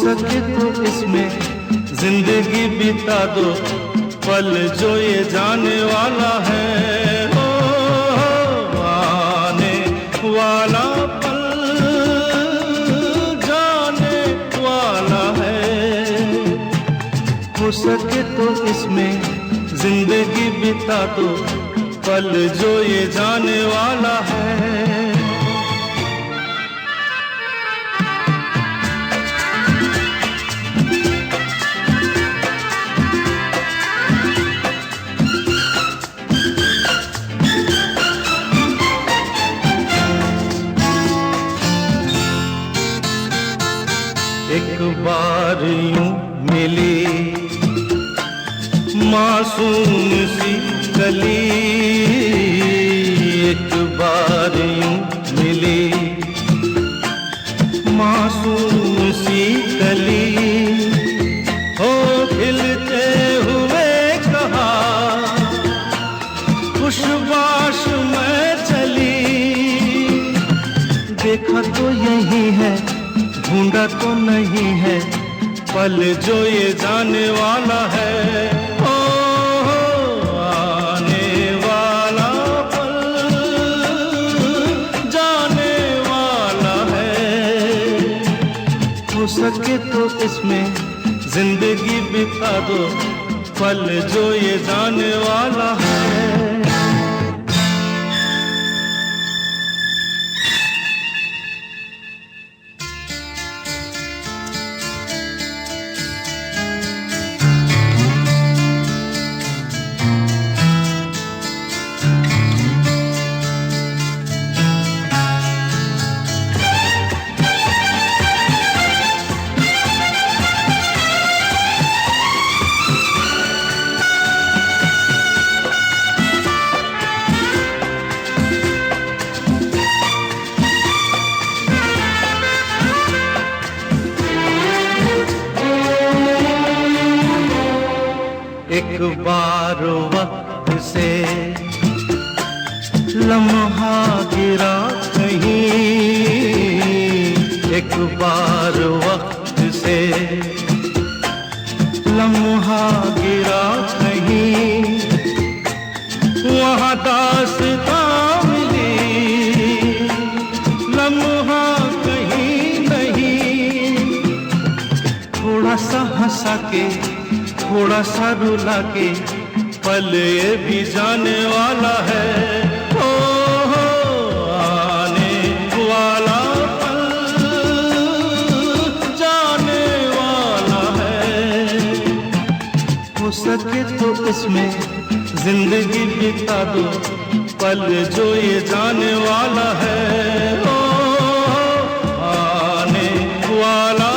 सके तो इसमें जिंदगी बिता दो, पल जो ये जाने वाला है। ओ आने वाला पल जाने वाला है। हो सके तो इसमें जिंदगी बिता दो, पल जो ये जाने वाला है। एक बार यूं मिली मासूम सी कली, एक बार यूं मिली मासूम सी कली। हो खिलते हुए कहा खुशबाश में चली, देखा तो यही है ढूंढा तो नहीं है, पल जो ये जाने वाला है। ओ आने वाला पल जाने वाला है। हो सके तो इसमें जिंदगी बिता दो, पल जो ये जाने वाला है। एक बार वक्त से लम्हा गिरा कहीं, एक बार वक्त से लम्हा गिरा कहीं, वहाँ दास्तां मिली लम्हा कहीं नहीं। थोड़ा सा हंसा के थोड़ा सा रुला के, पल ये भी जाने वाला है। ओ आने वाला पल जाने वाला है। हो सके तो इसमें जिंदगी बिता दो, पल जो ये जाने वाला है। ओ आने वाला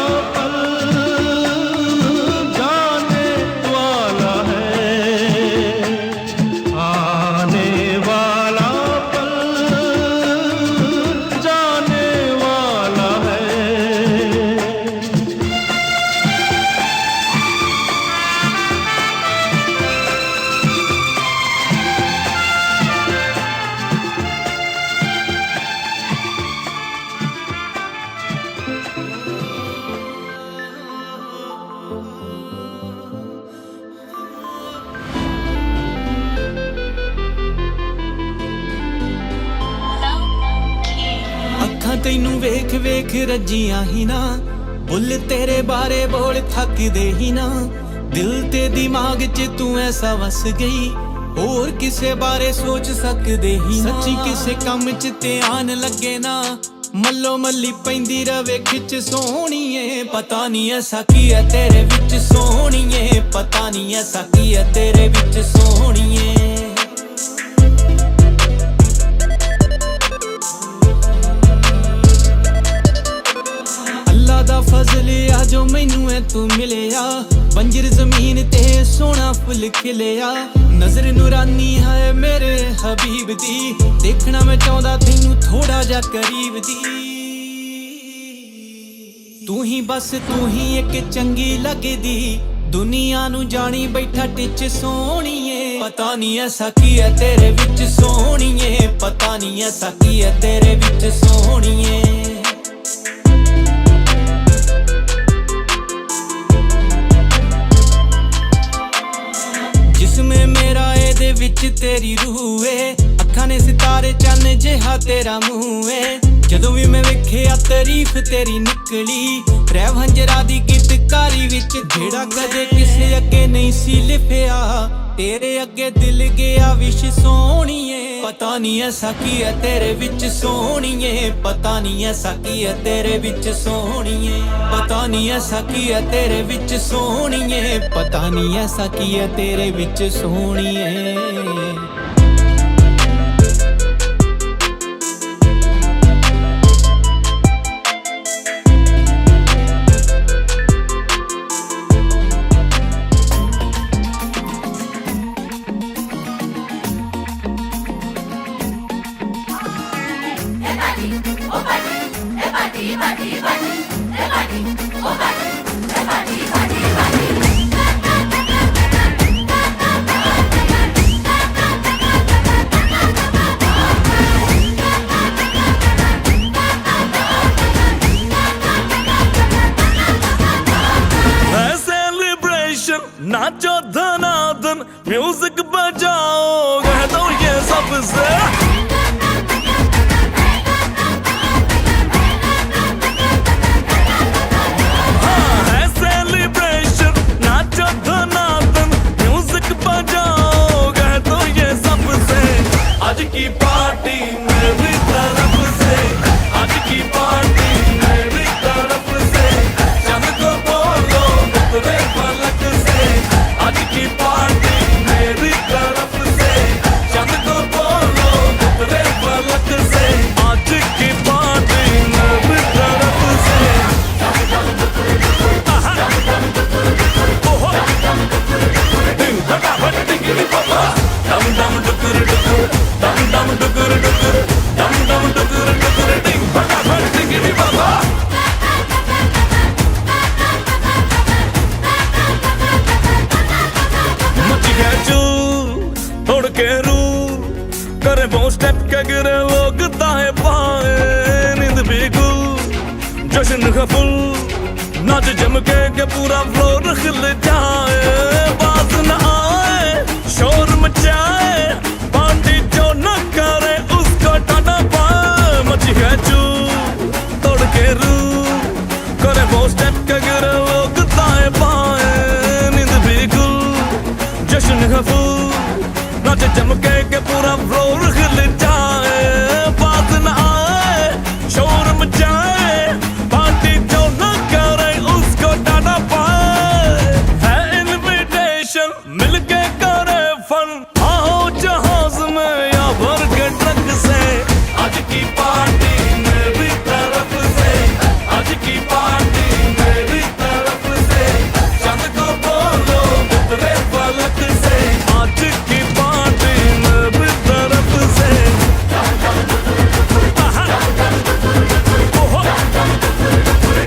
तैनू वेख वेख रजियां ही ना, बुल तेरे बारे बोल थकदे ही ना। दिल ते दिमाग च तू ऐसा वस गई, और किसे बारे सोच सकदे ही ना। सच्ची किसे कम च ध्यान लगे ना, मल्लो मल्ली पैंदी रवे खिच सोहणीए। पता नहीं ऐसा की है तेरे विच सोहणीए, पता नहीं ऐसा की है तेरे विच सोहणीए। फजल आ जो मैनू है तू मिलिया, बंजर जमीन ते सोना फुल खिलिया। नजर नूरानी है मेरे हबीब दी, देखना मैं चाहता तैनू थोड़ा जा करीब दी। तू ही बस तू ही एक चंगी लगदी, दुनिया नू जानी बैठा टिच सोहणीए। पता नहीं ऐसा की है तेरे विच सोहणीए, पता नहीं ऐसा की है तेरे विच सोहणीए। तारीफ तेरी निकली रहवंजरा दी गीतकारी विच जेड़ा कदे किसे अगे नहीं सी लिखिया तेरे अगे दिल गया विश सोहणीए पता नहीं ऐसा की है तेरे विच सोहणीए पता नहीं ऐसा की है तेरे विच सोहणीए पता नहीं ऐसा की है तेरे विच सोहणीए पता नहीं ऐसा की है तेरे विच सोहणीए नाचो धनादन म्यूजिक बजाओ कह दो ये सबसे हाँ है सेलिब्रेशन नाचो धनादन म्यूजिक बजाओ कह दो ये सबसे आज की पार्टी मेरी तरफ से आज की पार्टी मेरी तरफ से चंद को बोलो उतरे पलक से आज की पार्टी मेरी तरफ से चंद को बोलो उतरे पलक से आज की पार्टी मेरी तरफ से दिन फटाफट टिकरी पापा दम दम डुकुर डुकुर दम दम डुकुर डुकुर दम दम डुकुर डुकुर दिन फटाफट टिकरी पापा तोड़ के रू करे वो स्टेप के गिरे लोग दाएं बाएं नींद भी गुल जश्न का फुल नाच जम के पूरा फ्लोर खिल जाए बात न आए शोर मचाए पार्टी जो न करे उसको टाटा पाए मची है चू तोड़ के रू करे वो स्टेप के गिरे लोग दाएं बाएं नींद भी गुल जश्न का फुल नाच चमके के पूरा फ्लोर हिल जाए बात न आए शोर मचाए पार्टी जो न करे उसको डाटा पाए है इनविटेशन मिलके करे फन आओ जहाज में या भर के ट्रक से आज की पार्टी मेरी तरफ से आज की पार्टी मेरी तरफ से चंद को बोलो उतरे पलक से आज की पार्टी मेरी तरफ से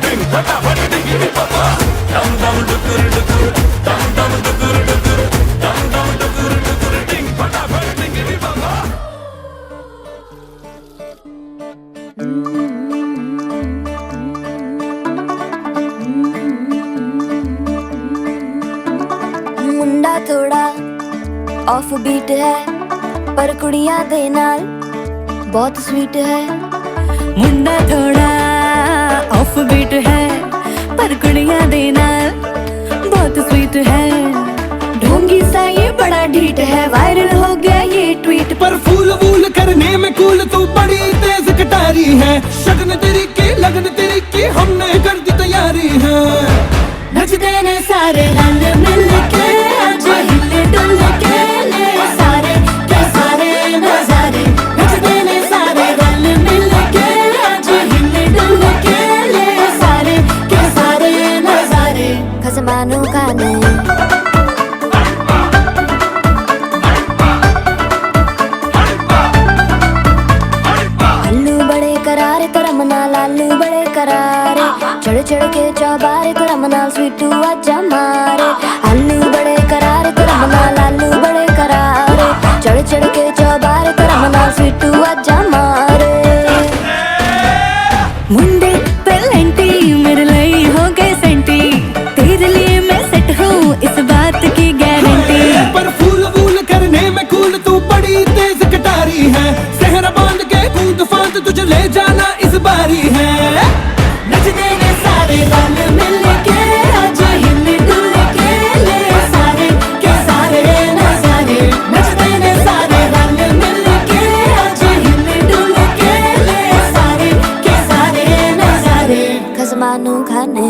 दिन फटाफट टिकरी पापा दम दम डुकुर डुकुर दम दम डुकुर डुकुर दम दम डुकुर डुकुर दिन फटाफट टिकरी पापा मुंडा थोड़ा ऑफ बीट है पर कुड़ियां दे नाल बहुत स्वीट है मुंडा थोड़ा ऑफ बीट है पर कुड़ियां दे नाल बहुत स्वीट है ढोंगी सा ये बड़ा ढीठ है वायरल हो गया ये ट्वीट पर फूल वूल करने में कूल तू बड़ी तेज कटारी है शगन तेरी की लगन तेरी की हमने कर दी तैयारी है नचते ने सारे रल मिल के आज हिले डुल के ले सारे के सारे नजारे नचते ने सारे रल मिल के आज हिले डुल के ले सारे के सारे नजारे खसमानों का नहीं लालू बड़े करारे चढ़ चढ़ के चौबारे तो रमनाल स्वीटू आजा मारे आलू बड़े करारे तो रमनाल आलू बड़े करारे चढ़ चढ़ के चौबारे तो रमनाल स्वीटू आजा मारे मुंडे पेलेंटी मेरे लिए हो गए सेंटी तेरे लिए मैं सेट हूँ इस बात की गारंटी पर फूल वूल करने में कूल तू बड़ी तेज कटारी है सहरा बांध के कूद फांद तुझे ले जाना इस बारी है खसमानू खाने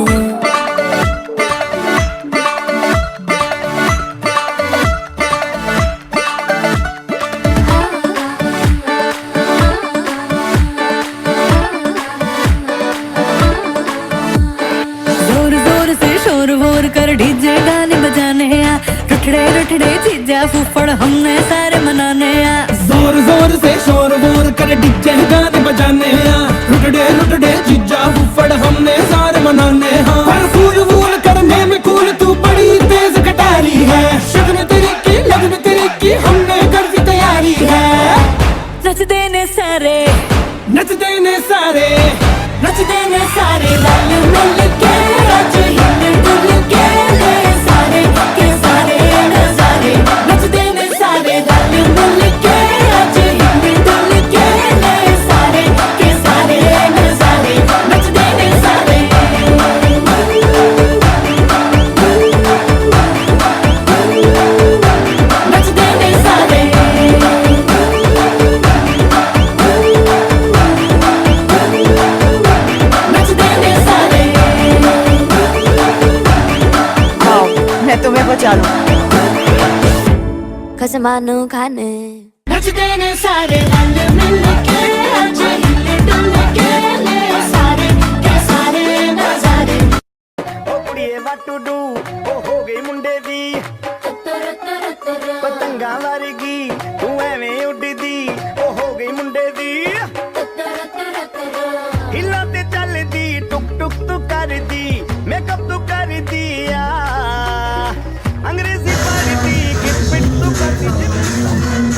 जोर जोर से शोर वोर कर डीजे गाने बजाने आ रुठड़े रुठड़े चीजा फूफड़ हमने सारे मनाने आ जोर जोर से शोर वोर कर डीजे गाने बजाने हैं रुटड़े रुटड़े जीजा फुफड़ हमने सारे मनाने हैं पर फूल फूल करने में कूल तू बड़ी तेज कटारी है शगन तेरी की लगन तेरी की हमने कर दी तैयारी है नचदे ने सारे नचते ने सारे नचदे ने सारे रल मिल के आज हिल डुल के ले सारे के सारे नजारे नचदे ने सारे रल मिल के आज हिल डुल के ले सारे के सारे नजारे नचदे ने सारे नचदे ने सारे नचदे ने सारे आओ मैं तुम्हें बचा लूं। खसमानू खाने नचदे ने सारे रल मिल के आज हिल डुल के ले सारे के सारे नजारे ਉਹ ਕੁੜੀਏ ਵਾਟੂ ਡੂ ਉਹ ਹੋ ਗਈ ਮੁੰਡੇ ਦੀ ਪਤੰਗਾਂ ਵਰਗੀ ਤੂੰ ਐਵੇਂ ਉੱਡਦੀ ਉਹ ਹੋ ਗਈ ਮੁੰਡੇ ਦੀ ਹਿੱਲਾਂ ਤੇ ਚੱਲਦੀ ਟੁਕ ਟੁਕ ਤੂੰ ਕਰਦੀ ਮੇਕਅਪ ਤੂੰ ਕਰਦੀ ਆ ਅੰਗਰੇਜ਼ੀ ਪੜ੍ਹਦੀ ਕਿਪਟ ਤੂੰ ਕਰਦੀ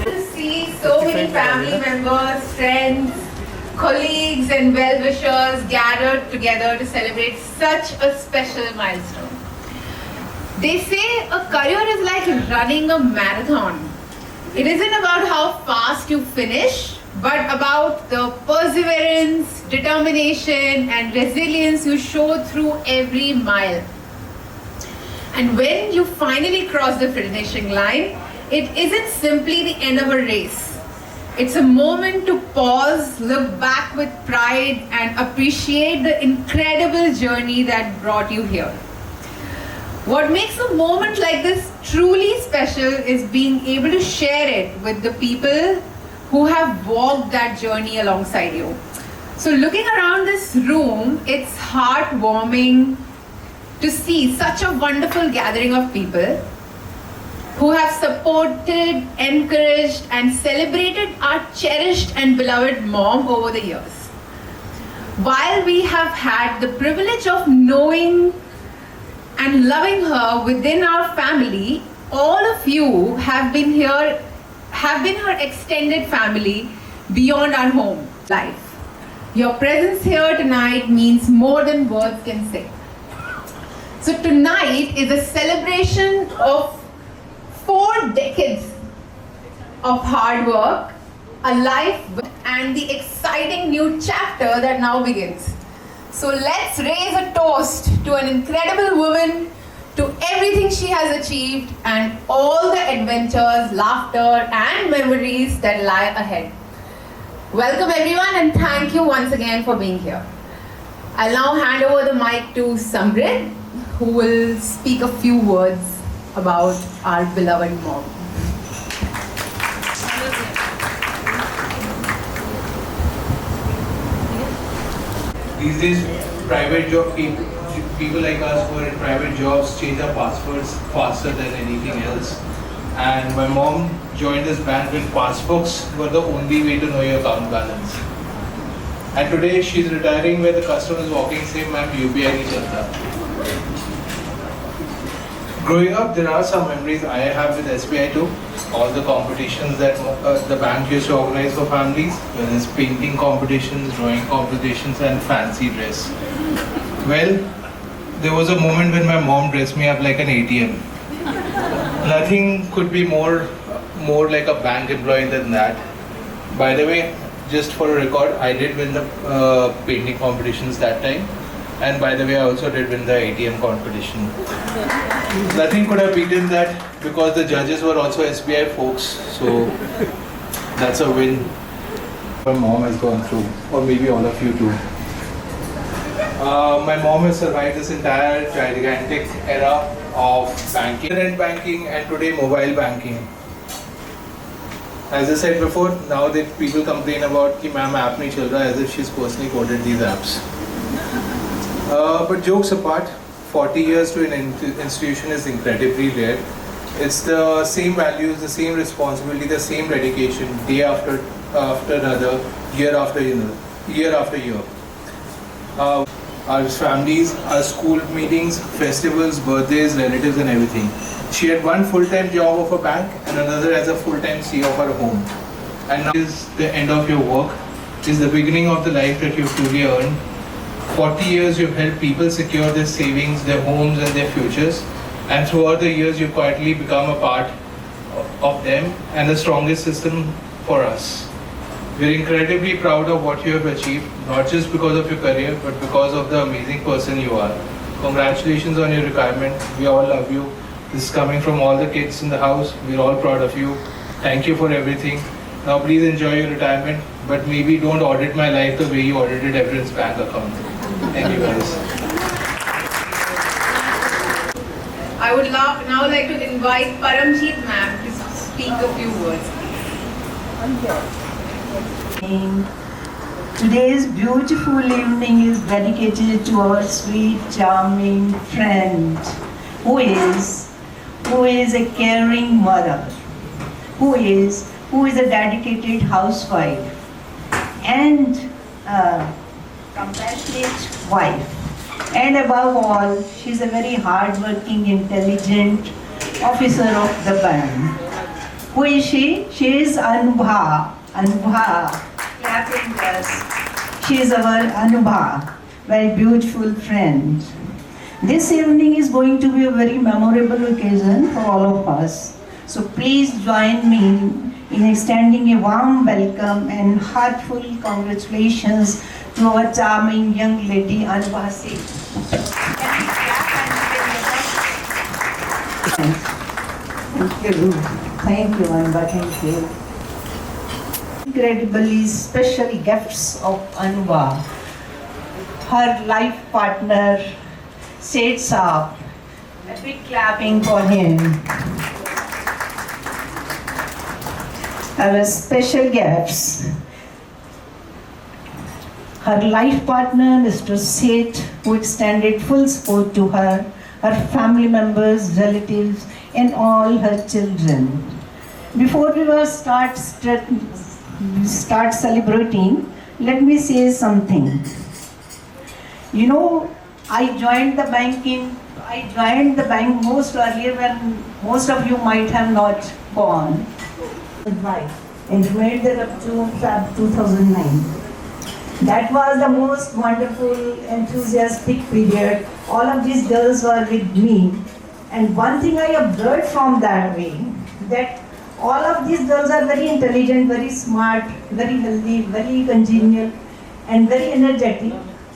To see so many family members, friends, colleagues and well-wishers gathered together to celebrate such a special milestone. They say a career is like running a marathon. It isn't about how fast you finish, but about the perseverance, determination and resilience you show through every mile. And when you finally cross the finishing line, it isn't simply the end of a race. It's a moment to pause, look back with pride and appreciate the incredible journey that brought you here. What makes a moment like this truly special is being able to share it with the people who have walked that journey alongside you. So looking around this room, it's heartwarming to see such a wonderful gathering of people who have supported, encouraged and celebrated our cherished and beloved mom over the years. While we have had the privilege of knowing and loving her within our family, all of you have been her extended family beyond our home life. Your presence here tonight means more than words can say. So tonight is a celebration of 4 decades of hard work, a life and the exciting new chapter that now begins. So let's raise a toast to an incredible woman, to everything she has achieved and all the adventures, laughter and memories that lie ahead. Welcome everyone and thank you once again for being here. I'll now hand over the mic to Samrit, who will speak a few words about our beloved mom. These days, private job people like us who are in private jobs change our passwords faster than anything else. And my mom joined this bank when passbooks were the only way to know your account balance. And today she's retiring where the customer is walking saying, "Ma'am, UPI nahi chalta." Growing up, there are some memories I have with SBI too. All the competitions that the bank used to organize for families, whether it's painting competitions, drawing competitions, and fancy dress. Well, there was a moment when my mom dressed me up like an ATM. Nothing could be more like a bank employee than that. By the way, just for a record, I did win the painting competitions that time. And by the way, I also did win the ATM competition. Nothing could have beaten that because the judges were also SBI folks. So that's a win my mom has gone through, or maybe all of you too. My mom has survived this entire gigantic era of banking, internet banking, and today mobile banking. As I said before, now that people complain about कि ma'am app नहीं चल रहा, as if she's personally coded these apps. But jokes apart, 40 years to an institution is incredibly rare. It's the same values, the same responsibility, the same dedication, day after another, year after year. Our families, our school meetings, festivals, birthdays, relatives and everything. She had one full-time job of a bank and another as a full-time CEO of her home. And now is the end of your work, is the beginning of the life that you've truly earned. 40 years you've helped people secure their savings, their homes and their futures. And throughout the years you've quietly become a part of them and the strongest system for us. We're incredibly proud of what you have achieved, not just because of your career, but because of the amazing person you are. Congratulations on your retirement. We all love you. This is coming from all the kids in the house. We're all proud of you. Thank you for everything. Now please enjoy your retirement, but maybe don't audit my life the way you audited everyone's bank account. Thank you guys. I would now like to invite Paramjeet ma'am to speak a few words. Today's beautiful evening is dedicated to our sweet, charming friend, who is a caring mother, who is a dedicated housewife and a compassionate wife. And above all, she's a very hardworking, intelligent, officer of the bank. Who is she? She is Anubha. Anubha. Clapping us. She is our Anubha, very beautiful friend. This evening is going to be a very memorable occasion for all of us. So please join me in extending a warm welcome and heartful congratulations to our charming young lady Anubha Singh. Thank you, Anubha, thank you. Incredibly special gifts of Anubha. Her life partner, Seth Saab. A big clapping for him. Our special gifts. Her life partner, Mr. Seth, who extended full support to her family members, relatives, and all her children. Before we will start celebrating, let me say something. You know, I joined the bank most earlier when most of you might have not gone. Right. And remained there up to Feb 2009. That was the most wonderful, enthusiastic period. All of these girls were with me. And one thing I observed from that way, that all of these girls are very intelligent, very smart, very healthy, very congenial, and very energetic.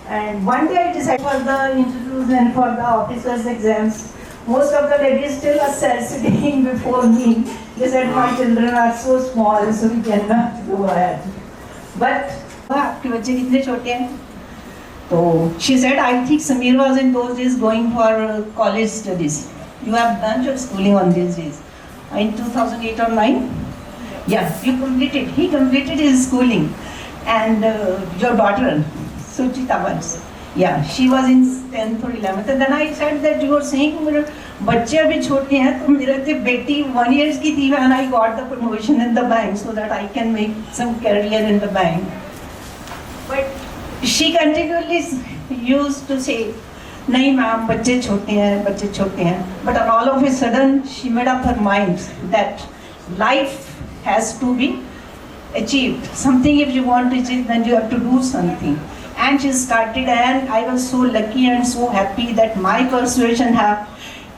And one day I decided for the interviews and for the officers' exams, most of the ladies still are sitting before me. They said, my children are so small, so we cannot go ahead. But आपके बच्चे कितने छोटे हैं? तो she said, I think Samir was in those days going for college studies. You have done your schooling on these days. In 2008 or 9? Yeah, he completed his schooling. And your daughter, Suchita was, yeah, she was in 10th or 11th. And then I said that you were saying, मेरे बच्चे अभी छोटे हैं, तो मेरे तो बेटी 1 year की थी when I got the promotion in the bank so that I can make some career in the bank. But she continually used to say, नहीं मैम बच्चे छोटे हैं. But all of a sudden she made up her mind that life has to be achieved. Something if you want to achieve, then you have to do something. And she started, and I was so lucky and so happy that my persuasion have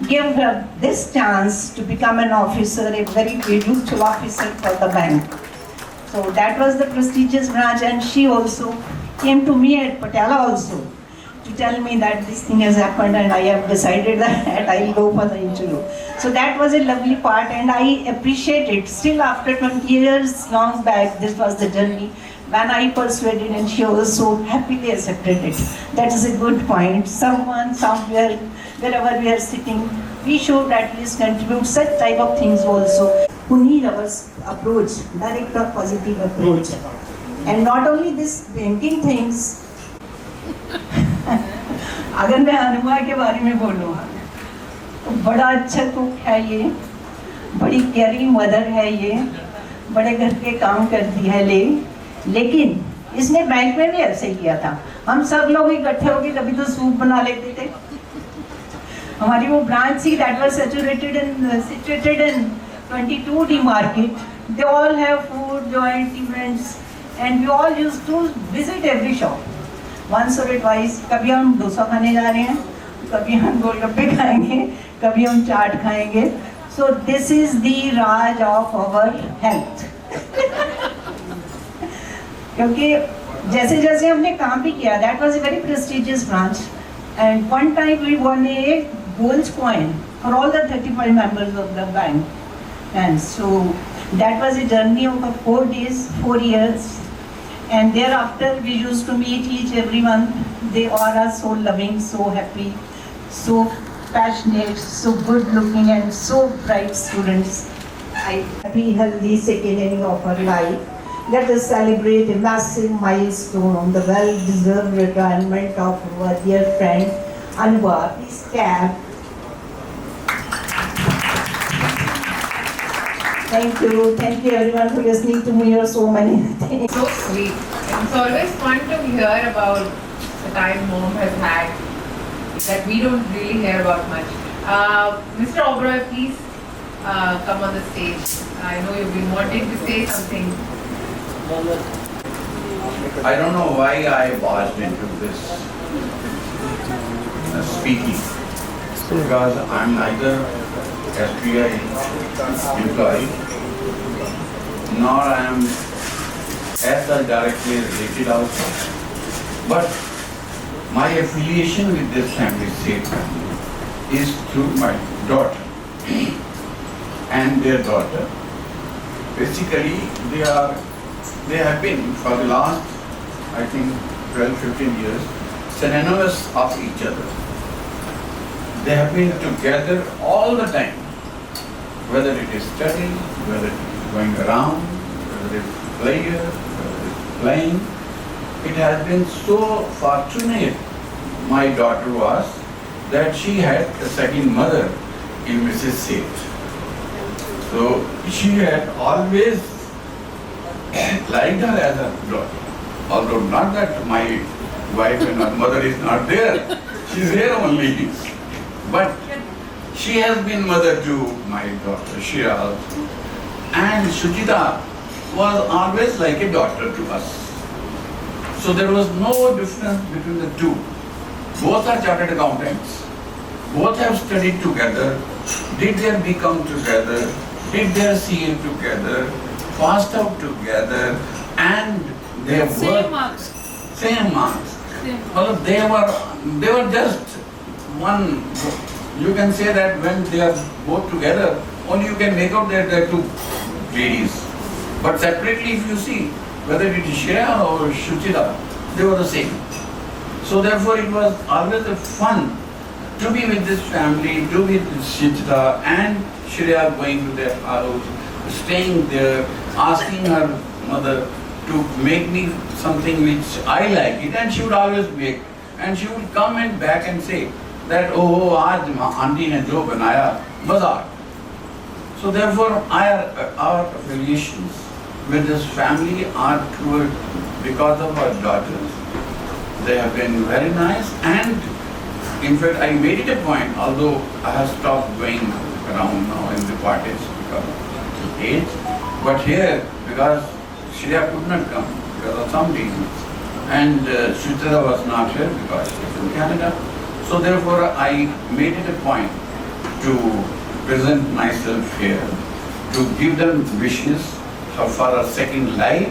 given her this chance to become an officer, a very youthful officer for the bank. So that was the prestigious branch, and she also came to me at Patiala also to tell me that this thing has happened and I have decided that I'll go for the interview. So that was a lovely part, and I appreciate it. Still after 20 years long back, this was the journey when I persuaded and she also happily accepted it. That is a good point. Someone, somewhere, wherever we are sitting, we should at least contribute such type of things also. Who need our approach, direct or positive approach. And not only this banking things, अगर मैं अनुभा के बारे में बोलूँ तो बड़ा अच्छा cook है ये, बड़ी केयरिंग मदर है ये, बड़े घर के काम करती है लेकिन इसने बैंक में भी ऐसे किया था. हम सब लोग इकट्ठे होके कभी तो सूप बना लेते थे. हमारी वो ब्रांच थी that was situated in 22D market. They all have food, joint events, and we all used to visit every shop. Once or twice, कभी हम डोसा खाने जा रहे हैं, कभी हम गोलगप्पे खाएंगे, कभी हम चाट खाएंगे. So this is the Raj of our health. क्योंकि जैसे जैसे हमने काम भी किया, that was a very prestigious branch, and one time we won a gold coin for all the 35 members of the bank, and so that was a journey of 4 days, 4 years. And thereafter we used to meet every month. They all are so loving, so happy, so passionate, so good looking, and so bright students. Happy, healthy second inning of her life. Let us celebrate a massive milestone, the well-deserved retirement of our dear friend Anubha. Please clap. Thank you everyone for listening to me or so many things. So sweet. It's always fun to hear about the time mom has had that we don't really hear about much. Mr. Oberoi, please come on the stage. I know you've been wanting to say something. I don't know why I barged into this speaking, because I'm neither SBI employee nor I am as directly related also. But my affiliation with this family, Seth family, is through my daughter and their daughter. Basically, they have been for the last, I think, 12-15 years, synonymous of each other. They have been together all the time, whether it is studying, whether it is going around, whether it is pleasure, whether it is playing. It has been so fortunate, my daughter was, that she had a second mother in Mrs. Seth. So she had always liked her as a daughter. Although not that my wife and her mother is not there, she's here only. But she has been mother to my daughter Shiraz. And Shuchita was always like a daughter to us. So there was no difference between the two. Both are chartered accountants. Both have studied together, did their BCom together, did their CA together, passed out together, and they have Same marks. Same marks. Well, they were just one. You can say that when they are both together, only you can make out that they are two ladies. But separately, if you see, whether it is Shreya or Shuchita, they were the same. So therefore, it was always a fun to be with this family, to be with Shuchita and Shreya going to their house, staying there, asking her mother to make me something which I like it, and she would always make. And she would come and back and say that, oh, aaj auntie ne jo banaya, maza. So therefore, our affiliations with this family are toward, because of our daughters. They have been very nice, and in fact, I made it a point, although I have stopped going around now in the parties because of age, but here, because Shreya could not come because of some reasons, and Shuchita was not here because she is in Canada. So therefore, I made it a point to present myself here, to give them wishes for a second life.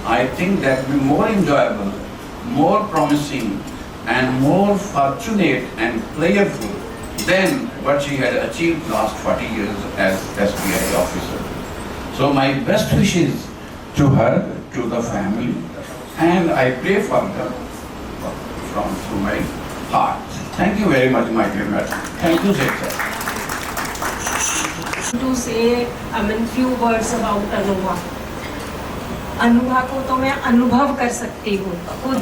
I think that will be more enjoyable, more promising, and more fortunate and playful than what she had achieved last 40 years as SBI officer. So my best wishes to her, to the family, and I pray for them through my heart. Thank you very much, my dear madam. Thank you, sir. To say, few words about Anubha. Anubha को तो मैं अनुभव कर सकती हूँ खुद.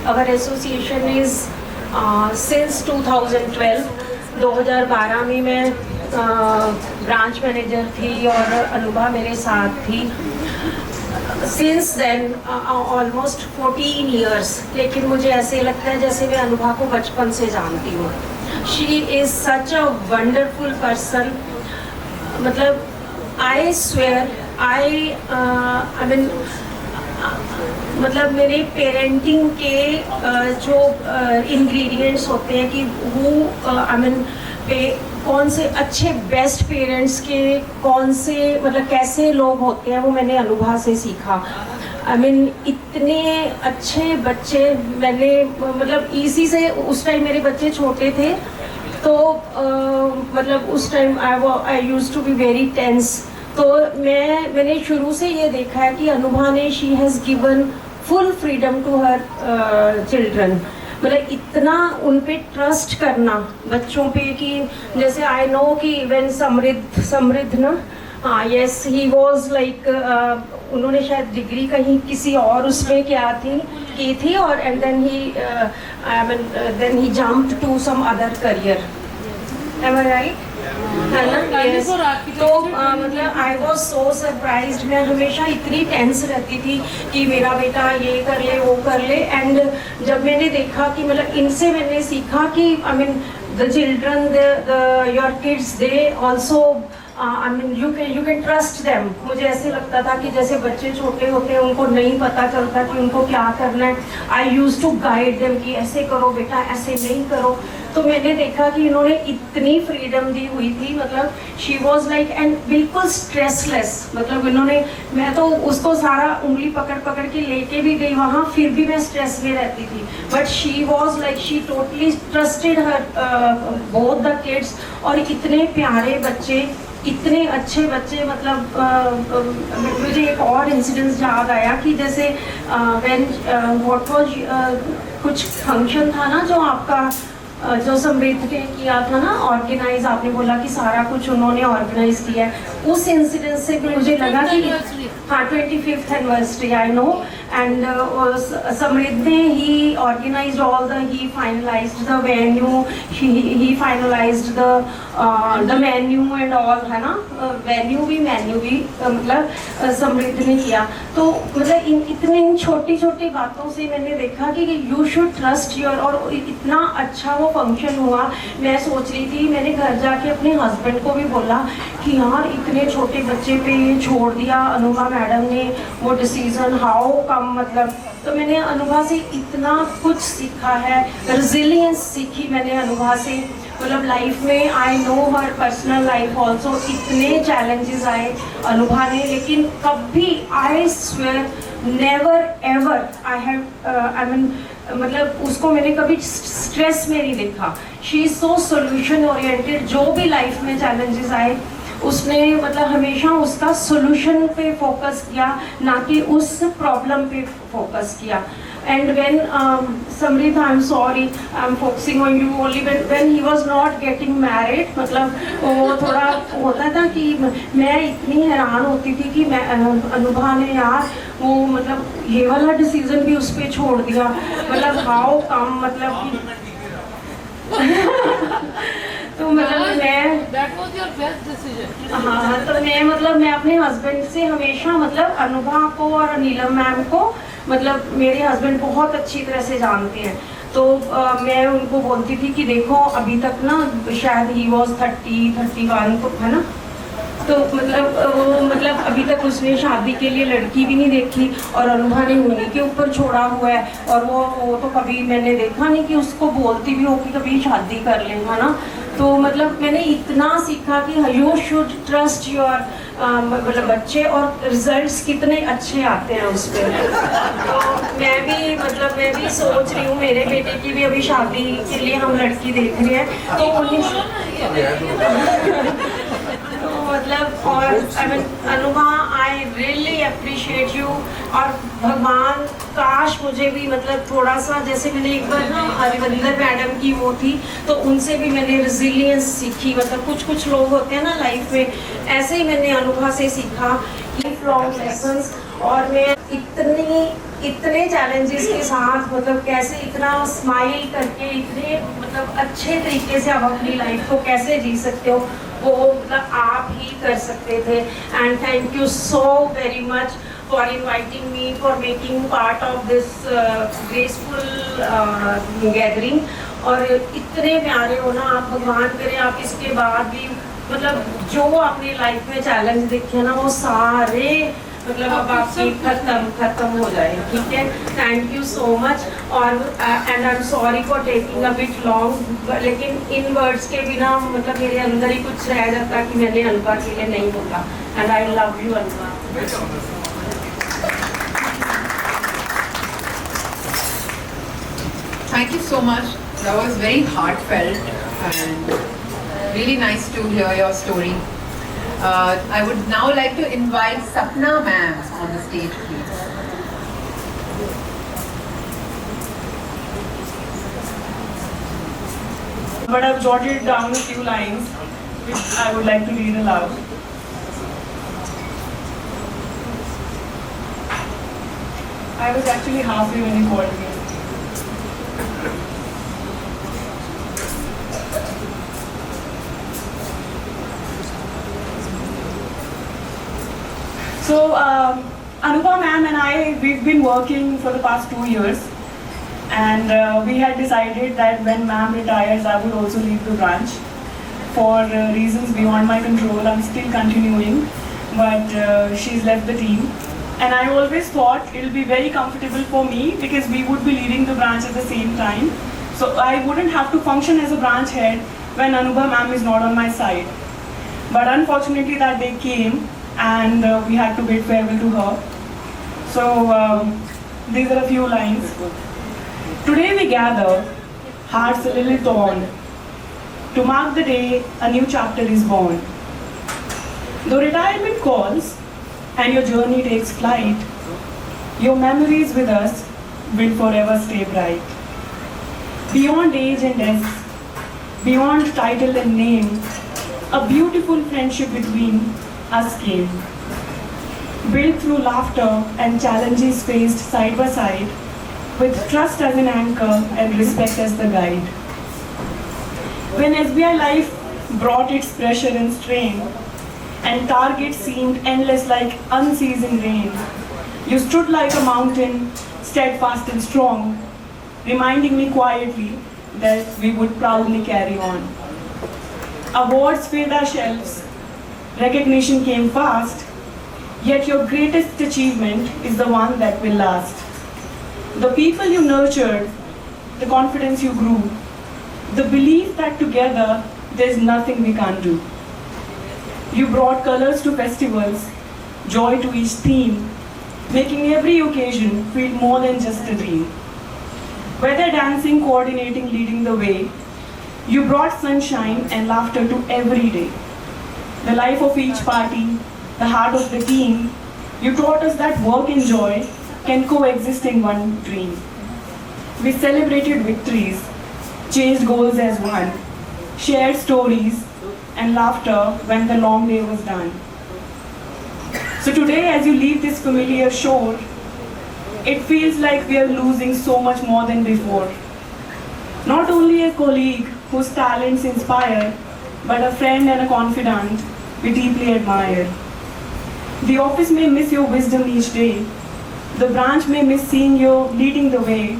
Our association is since 2012. 2012 में मैं ब्रांच मैनेजर थी और अनुभा मेरे साथ थी. Since then almost 14 years. लेकिन मुझे ऐसे लगता है जैसे मैं अनुभा को बचपन से जानती हूँ. She is such a wonderful person. मतलब I swear मतलब मेरे पेरेंटिंग के जो इंग्रेडिएंट्स होते हैं कि वो कौन से अच्छे बेस्ट पेरेंट्स के कौन से मतलब कैसे लोग होते हैं वो मैंने अनुभा से सीखा. इतने अच्छे बच्चे मैंने मतलब इसी से उस टाइम मेरे बच्चे छोटे थे तो मतलब उस time I used to be very tense. तो मैंने शुरू से ये देखा है कि अनुभा ने she has given full freedom to her children. मतलब इतना उन पे ट्रस्ट करना बच्चों पे कि जैसे आई नो कि इवन समृद्ध ना हाँ यस ही वाज लाइक उन्होंने शायद डिग्री कहीं किसी और उसमें की थी और and then he jumped to some other career. Am I right? है ना? Yes. तो मतलब आई वॉज सो सरप्राइज्ड. मैं हमेशा इतनी टेंस रहती थी कि मेरा बेटा ये कर ले वो कर ले. एंड जब मैंने देखा कि मतलब इनसे मैंने सीखा कि the children, your kids, they also I mean you can trust them. मुझे ऐसे लगता था कि जैसे बच्चे छोटे होते हैं उनको नहीं पता चलता कि उनको क्या करना है. I used to guide them कि ऐसे करो बेटा, ऐसे नहीं करो. तो मैंने देखा कि इन्होंने इतनी फ्रीडम दी हुई थी, मतलब शी वॉज लाइक एंड बिल्कुल स्ट्रेसलेस. मतलब इन्होंने, मैं तो उसको सारा उंगली पकड़ पकड़ के लेके भी गई वहाँ, फिर भी मैं स्ट्रेस में रहती थी. But she was like, she totally trusted her both the kids. और इतने प्यारे बच्चे, इतने अच्छे बच्चे. मतलब मुझे एक और इंसिडेंस याद आया कि जैसे व्हेन व्हाट वाज कुछ फंक्शन था ना जो आपका जो समृद्ध ने किया था ना ऑर्गेनाइज, आपने बोला कि सारा कुछ उन्होंने ऑर्गेनाइज किया है. उस इंसिडेंट से मुझे लगा कि हाँ 25th anniversary I know. And Samriddh ने ही organised all the, he finalised the venue, he finalised the menu and all, है ना. वेन्यू भी मतलब समृद्ध ने किया. तो मतलब इन छोटी छोटी बातों से मैंने देखा कि यू शुड ट्रस्ट योर. और इतना अच्छा वो फंक्शन हुआ. मैं सोच रही थी, मैंने घर जाके अपने हस्बैंड को भी बोला कि यार इतने छोटे बच्चे पे ये छोड़ दिया अनुभा मैडम ने वो डिसीजन, हाउ कम. मतलब तो मैंने अनुभा से इतना कुछ सीखा है, रेजिलियंस सीखी मैंने अनुभा से. मतलब लाइफ में I know her personal life also, इतने चैलेंजेस आए अनुभा ने, लेकिन कभी I swear never ever I have I mean मतलब उसको मैंने कभी स्ट्रेस में नहीं देखा. She is so solution oriented. जो भी लाइफ में चैलेंजेस आए उसने मतलब हमेशा उसका सोल्यूशन पे फोकस किया, ना कि उस प्रॉब्लम पे फोकस किया. And when Samrit, I'm sorry, I'm focusing on you only. When he was not getting married, मतलब वो थोड़ा होता था कि मैं इतनी हैरान होती थी कि मैं अनुभा ने यार वो मतलब ये वाला डिसीजन भी उस पर छोड़ दिया. मतलब हाउ कम, मतलब कि तो मतलब मैं That was your best decision. हाँ, तो मैं अपने हस्बैंड से हमेशा मतलब अनुभा को और नीलम मैम को, मतलब मेरे हस्बैंड बहुत अच्छी तरह से जानते हैं. तो मैं उनको बोलती थी कि देखो अभी तक ना शायद ही वॉज 30-31 को, है ना. तो मतलब अभी तक उसने शादी के लिए लड़की भी नहीं देखी और अनुभा ने उन्हीं के ऊपर छोड़ा हुआ है. और वो तो कभी मैंने देखा नहीं कि उसको बोलती भी हो कि कभी शादी कर ले, है ना. तो मतलब मैंने इतना सीखा कि यू शुड ट्रस्ट योर मतलब बच्चे, और रिजल्ट्स कितने अच्छे आते हैं उस पर. तो मैं भी सोच रही हूँ, मेरे बेटे की भी अभी शादी के लिए हम लड़की देख रहे हैं. तो मतलब और I mean Anubha, I really appreciate you. और भगवान काश मुझे भी मतलब थोड़ा सा, जैसे मैंने एक बार ना अरविंदर मैडम की वो थी तो उनसे भी मैंने रेजिलियंस सीखी. मतलब कुछ लोग होते हैं ना लाइफ में, ऐसे ही मैंने अनुभा से सीखा लाइफ लॉन्ग लेसन्स. और मैं इतने चैलेंजेस के साथ मतलब कैसे इतना स्माइल करके इतने मतलब अच्छे तरीके से आप अपनी लाइफ को कैसे जी सकते हो, वो मतलब आप ही कर सकते थे. And thank you so very much for inviting me, for making part of this graceful gathering. और इतने प्यारे हो ना आप, भगवान करे आप इसके बाद भी मतलब जो आपने लाइफ में चैलेंज देखे ना वो सारे मतलब अब आपकी खत्म हो जाए. ठीक है, थैंक यू सो मच. और and I am sorry for taking a bit long, लेकिन इन वर्ड्स के बिना मतलब मेरे अंदर ही कुछ रह जाता कि मैंने अनुभा के लिए नहीं बोला. And I love you Anubha. Thank you so much. That was very heartfelt and really nice to hear your story. I would now like to invite Sapna ma'am on the stage, please. But I've jotted down a few lines which I would like to read aloud. I was actually halfway when you called me. So, Anupama ma'am and I, we've been working for the past 2 years. And we had decided that when ma'am retires, I would also leave the branch. For reasons beyond my control, I'm still continuing, but she's left the team. And I always thought it'll be very comfortable for me because we would be leaving the branch at the same time. So I wouldn't have to function as a branch head when Anubha ma'am is not on my side. But unfortunately that day came and we had to bid farewell to her. So these are a few lines. Today we gather, hearts a little torn, to mark the day a new chapter is born. Though retirement calls and your journey takes flight, your memories with us will forever stay bright. Beyond age and death, beyond title and name, a beautiful friendship between us came. Built through laughter and challenges faced side by side, with trust as an anchor and respect as the guide. When SBI Life brought its pressure and strain, and targets seemed endless like unceasing rain, you stood like a mountain, steadfast and strong, reminding me quietly that we would proudly carry on. Awards filled our shelves, recognition came fast, yet your greatest achievement is the one that will last. The people you nurtured, the confidence you grew, the belief that together there's nothing we can't do. You brought colors to festivals, joy to each theme, making every occasion feel more than just a dream. Whether dancing, coordinating, leading the way, you brought sunshine and laughter to every day. The life of each party, the heart of the team, you taught us that work and joy can coexist in one dream. We celebrated victories, chased goals as one, shared stories and laughter when the long day was done. So today, as you leave this familiar shore, it feels like we are losing so much more than before. Not only a colleague whose talents inspire, but a friend and a confidant we deeply admire. The office may miss your wisdom each day. The branch may miss seeing you leading the way,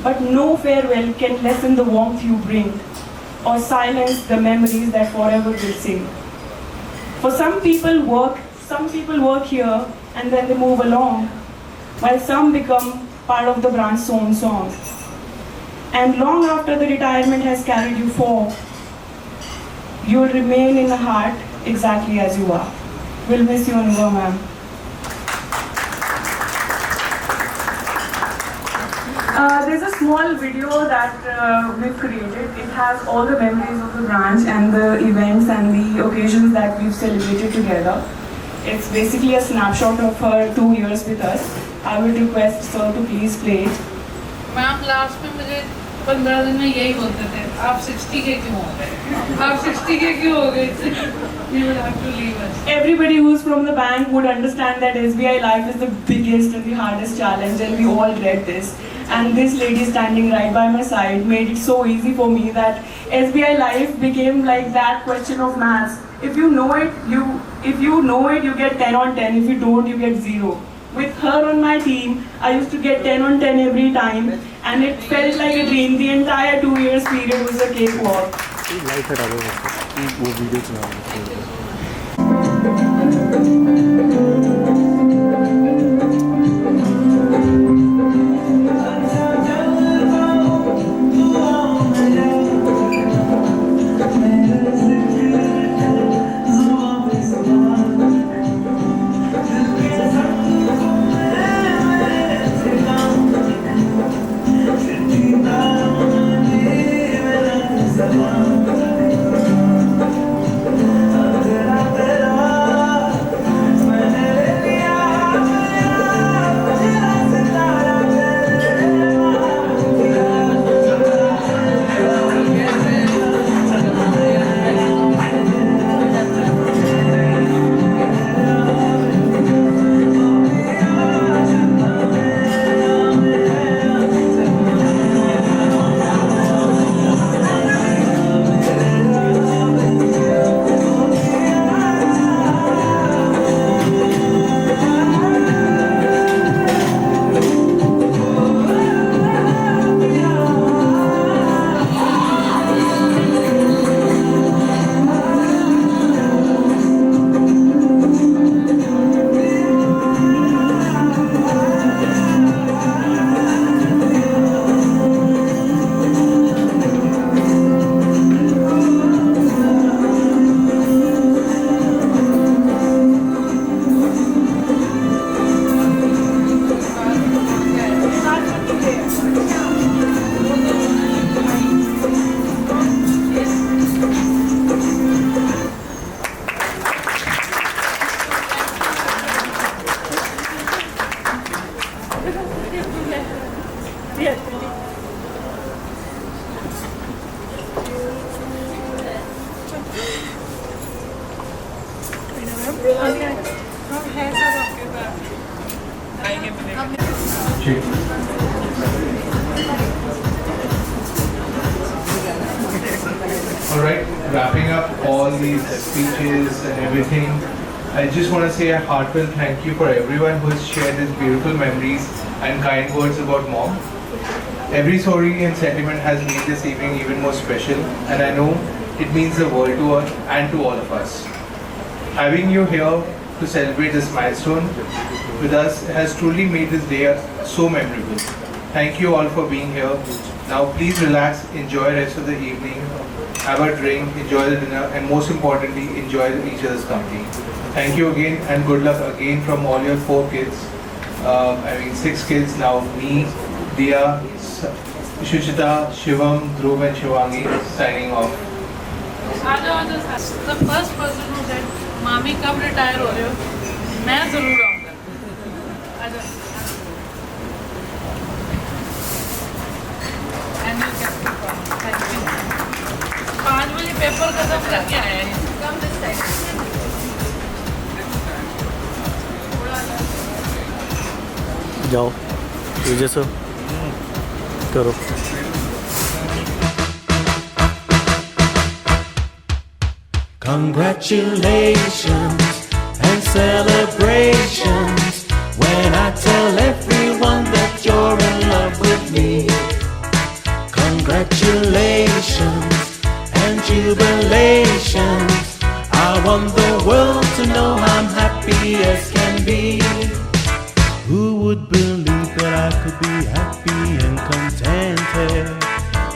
but no farewell can lessen the warmth you bring or silence the memories that forever will sing. For some people work here and then they move along, while some become part of the branch's own song. And long after the retirement has carried you forth, you will remain in the heart exactly as you are. We'll miss you, Anubha ma'am. There's a small video that we've created. It has all the memories of the branch and the events and the occasions that we've celebrated together. It's basically a snapshot of her 2 years with us. I will request sir to please play it. Ma'am last में मुझे 15 दिन में यही बोलते थे, आप 60 के क्यों हो गए? आप 60 के क्यों हो गए? You will have to leave us. Everybody who's from the bank would understand that SBI Life is the biggest and the hardest challenge, and we all read this. And this lady standing right by my side made it so easy for me that SBI Life became like that question of maths. If you know it, you get 10 on 10. If you don't, you get 0. With her on my team, I used to get 10 on 10 every time, and it felt like a dream. The entire 2 years period was a cakewalk. Alright, wrapping up all these speeches and everything, I just want to say a heartfelt thank you for everyone who has shared these beautiful memories and kind words about Mom. Every story and sentiment has made this evening even more special, and I know it means the world to her and to all of us. Having you here to celebrate this milestone with us has truly made this day so memorable. Thank you all for being here. Now please relax, enjoy the rest of the evening, have a drink, enjoy the dinner, and most importantly, enjoy each other's company. Thank you again, and good luck again from all your 4 kids. 6 kids now, me, Dia, Shuchita, Shivam, Dhruv and Shivangi signing off. The first person who said, "Mami, कब retire हो रहे हो?" मैं जरूर आऊँगा. And you kept it on. Thank you. 5 बजे paper खत्म करके आए हैं. Come this side. जाओ तुझे से करो. Congratulations and celebrations when I tell everyone that you're in love with me. Congratulations and jubilations. I want the world to know I'm happy as can be. Who would believe that I could be happy and contented?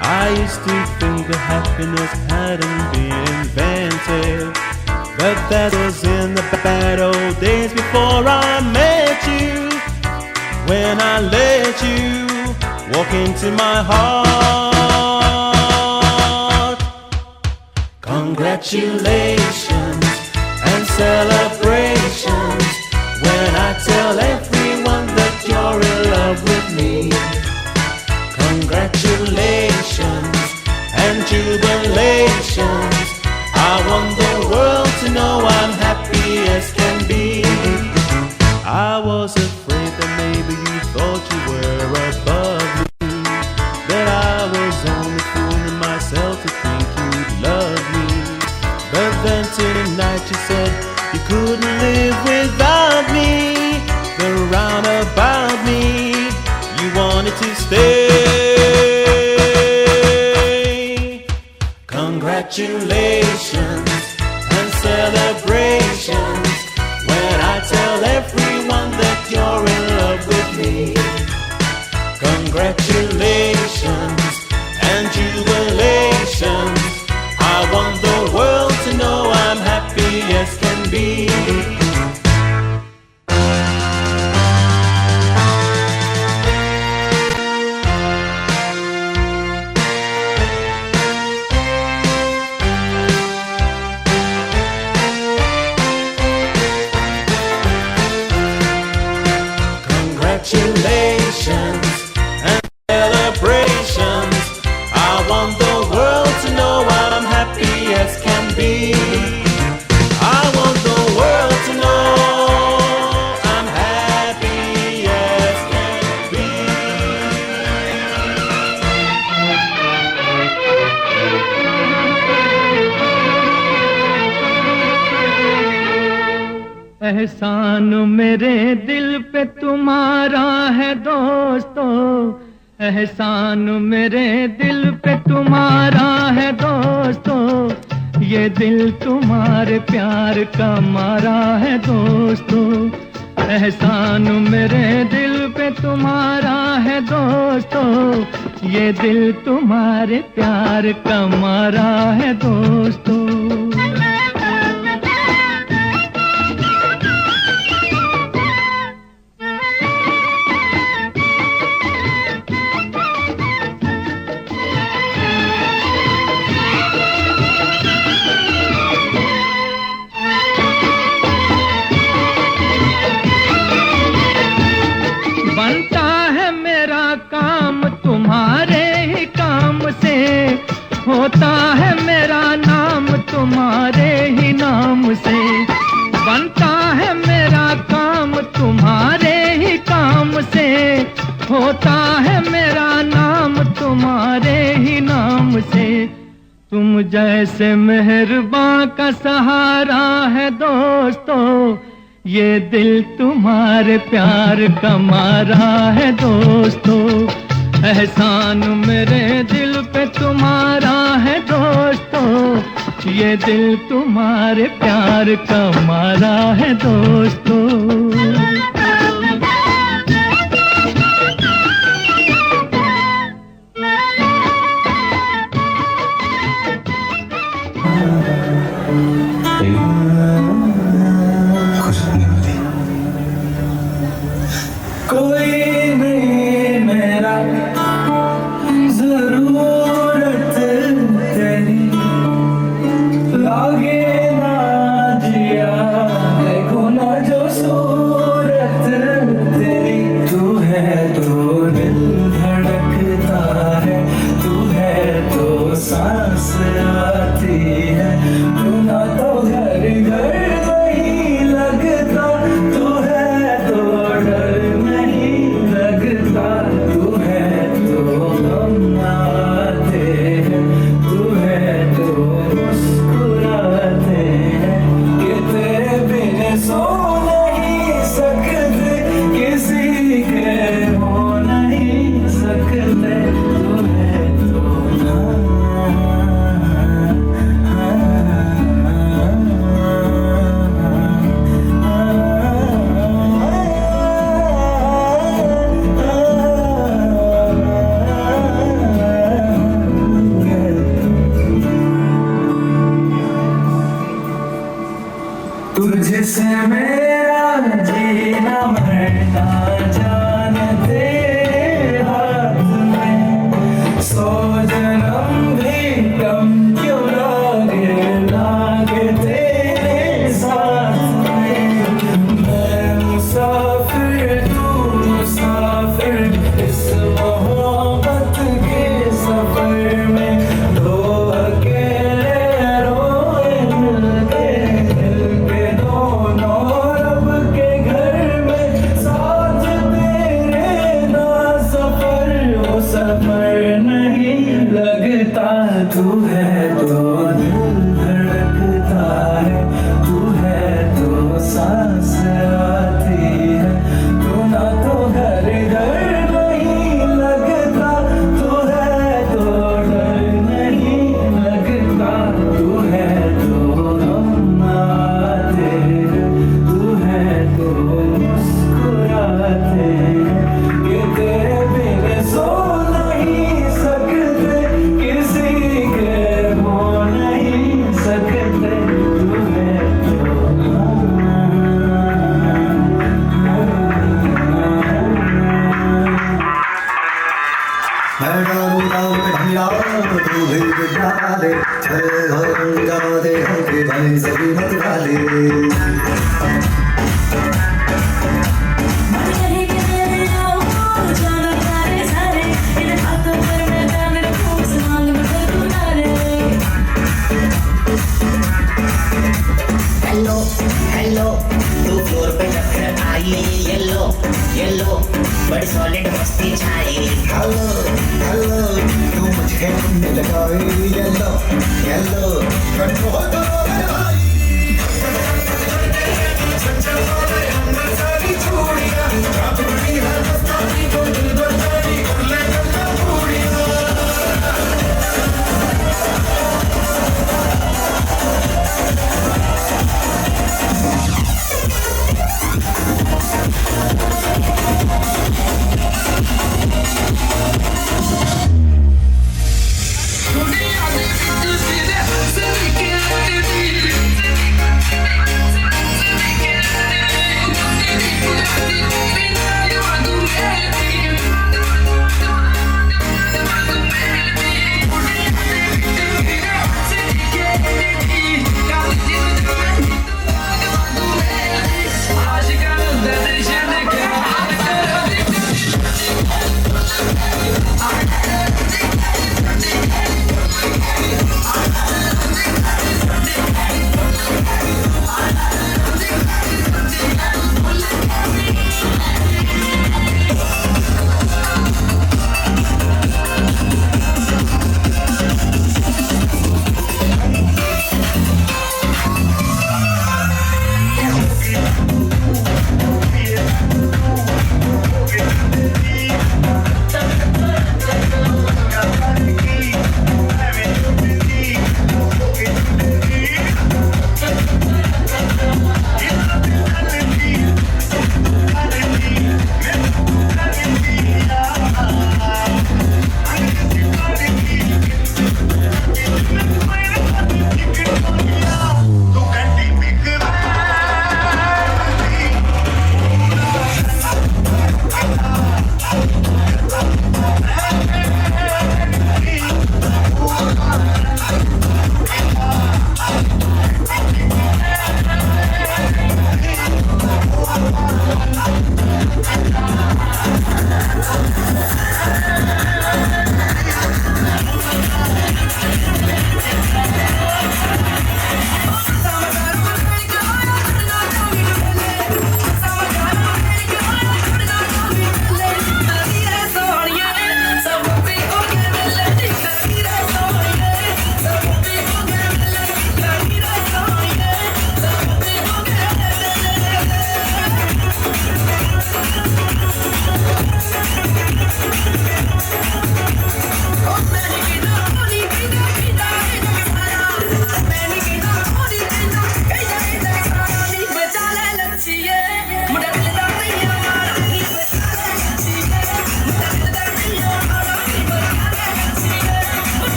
I used to think that happiness hadn't been invented, but that was in the bad old days before I met you. When I let you walk into my heart. Congratulations and celebrations when I tell everyone that you're in love with me. Congratulations and jubilations. I want the world to know I'm happy as can be. I was afraid that maybe you thought you were above me, that I was only fooling myself to think you'd love me. But then tonight you said you couldn't live without me. The roundabout me, you wanted to stay. Congratulations and celebrations when I tell everyone that you're in love with me. Congratulations and jubilations. I want the world to know I'm happy as can be. Congratulations and celebrations. I want the world to know I'm happy as can be. I want the world to know I'm happy as can be. एहसान मेरे दिल पे तुम्हारा है दोस्तों, एहसान मेरे दिल पे तुम्हारा है दोस्तों, ये दिल तुम्हारे प्यार का मारा है दोस्तों। एहसान मेरे दिल पे तुम्हारा है दोस्तों, ये दिल तुम्हारे प्यार का मारा है दोस्तों। बनता है मेरा काम तुम्हारे ही काम से, होता है मेरा नाम तुम जैसे मेहरबान का सहारा है दोस्तों, ये दिल तुम्हारे प्यार का मारा है दोस्तों। एहसान मेरे दिल पे तुम्हारा है दोस्तों, ये दिल तुम्हारे प्यार का मारा है दोस्तों। कोई नहीं मेरा जरूरत तेरी, लागे ना जिया देखो ना जो सूरत तेरी। तू है तो दिल धड़कता है, तू है तो सांस आती है, तू ना तो घर घर नहीं लगता, तू है तो डर नहीं लगता, तू है तो गम आते हैं, तू है तो मुस्कुराते हैं, कि तेरे बिन सो नहीं सकते, किसी के हो नहीं सकते, तू है तो तुझसे मेरा जीना मरना जान तेरे हाथ में, सौ जन्म भी कम क्यों लागे तेरे साथ में। मैं मुसाफिर तू मुसाफिर, इस मोहब्बत के सफर में, दो अकेले रोए मिलके, दिल के दोनों रब के घर में, साथ तेरे ना सफर वो सफर नहीं लगता। तू है तो दिल धड़कता है, तू है तो सांस आती है, तू ना तो घर घर नहीं लगता, तू है तो डर नहीं लगता, तू है तो गम आते हैं, तू है तो मुस्कुराते हैं, कि तेरे बिन सो नहीं सकते, किसी के हो नहीं सकते, तू है तो हेलो हेलो, तू फ्लोर पे जब फिर आई, येलो येलो बड़ी सॉलिड मस्ती छाई। हेलो हेलो, तू मुझे ढूंढने लगाई, येलो येलो कंट्रोल करो मेरे भाई। सारी चूड़ियां अपनी है मस्तानी को दिल बजानी, खुले गल्ला पूड़ियां। दुनिया दे विच सीधे हंस के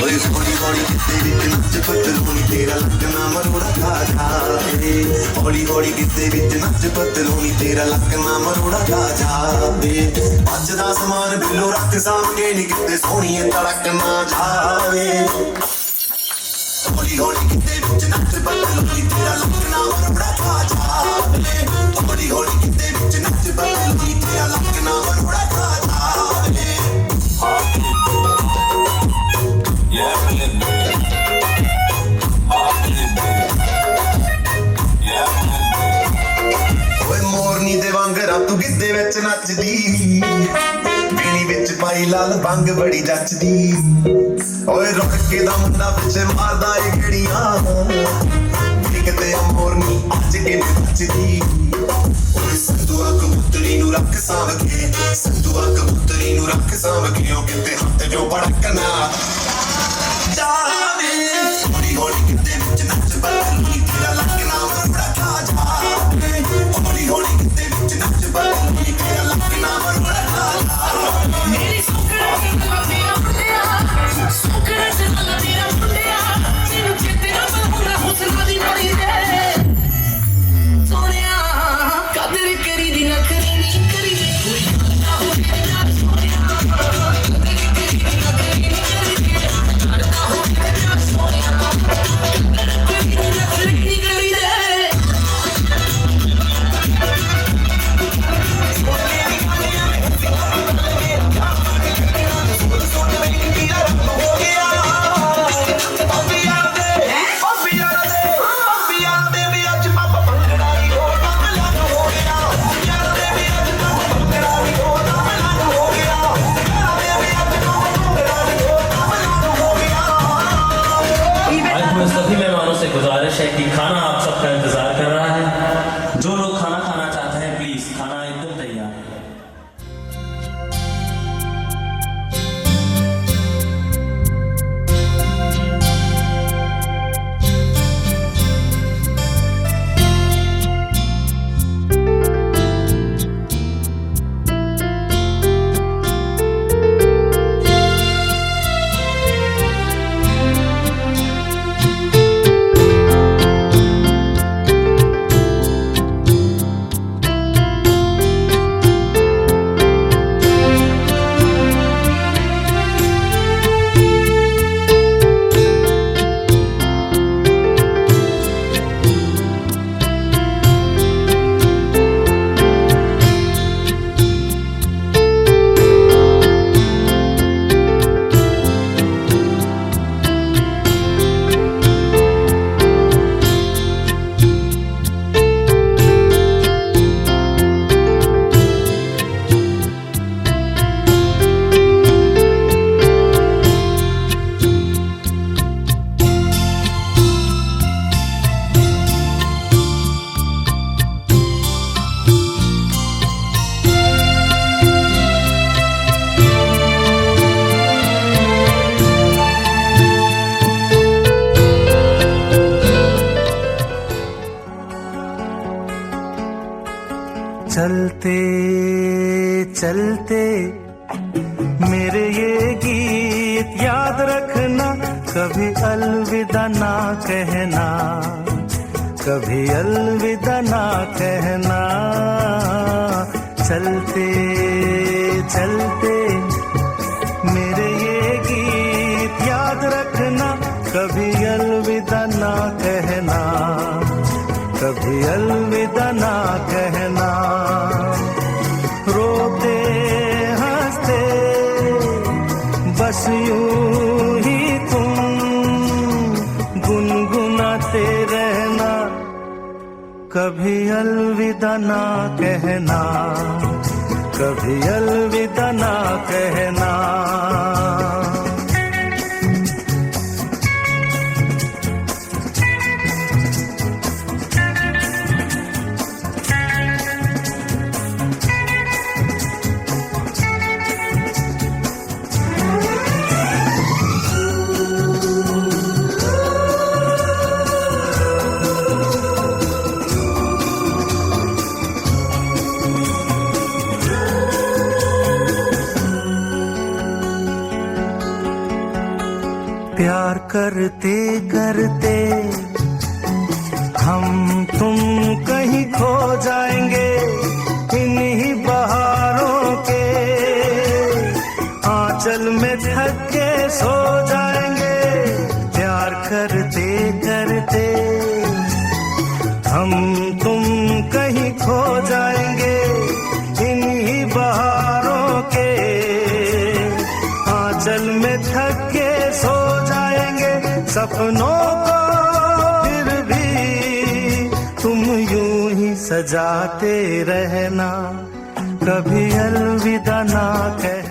ओए हौली हौली किते विच नच पतलूनी तेरा लगना मरोड़ा खा जावे हौली हौली किते विच नच पतलूनी तेरा लगना मरोड़ा खा जावे बजदा समान बिलो रख सामने नी किते सोहणीए तड़क ना जावे हौली हौली किते विच नच पतलूनी तेरा लगना मरोड़ा खा जावे हौली हौली किते विच नच पतलूनी तेरा लगना मरोड़ा खा जावे मोरनी दे वांगरा तू गिद्धे विच नचदी बीनी विच पाई लाल भंग बड़ी जचदी ओए रुक के दा मुंडा विच मारदा ए गड़ियां किते मोरनी अज के नचदी ओए संदूआ कबूतरी नू रख साव के संदूआ कबूतरी नू रख साव के ओ किते हत्थ जो भड़कना जावे हौली हौली किते विच नच बदलनी तेरा लगना मरोड़ा खा जावे हौली हौली किते विच नच बदलनी तेरा लगना मरोड़ा खा जावे मेरी सुकड़ा तेरा मुंडिया सुकड़ा तेरा मुंडिया तेनू तेरा बलबुला हुस्न दी बड़ी दे सोनिया कदर करी दी ना करी नी करी दे कोई ना हो तेरा सोनिया सभी मेहमानों से गुजारिश है कि खाना आप सबका इंतजार कर रहा है जो लोग खाना खाना चाहते हैं प्लीज खाना एकदम तैयार है चलते चलते मेरे ये गीत याद रखना कभी अलविदा ना कहना कभी अलविदा ना कहना चलते चलते मेरे ये गीत याद रखना कभी अलविदा ना कहना कभी अलविदा ना कहना रोते हंसते बस यूं ही तुम गुनगुनाते रहना कभी अलविदा ना कहना कभी अलविदा ना कहना प्यार करते करते हम तुम कहीं खो जाएंगे इन्हीं बहारों के आंचल में थक के सो जाएंगे। प्यार करते करते हम तुम कहीं खो जाएंगे इन्हीं बहारों के आंचल में थक के सो जाएंगे। सपनों को फिर भी तुम यूं ही सजाते रहना, कभी अलविदा ना कह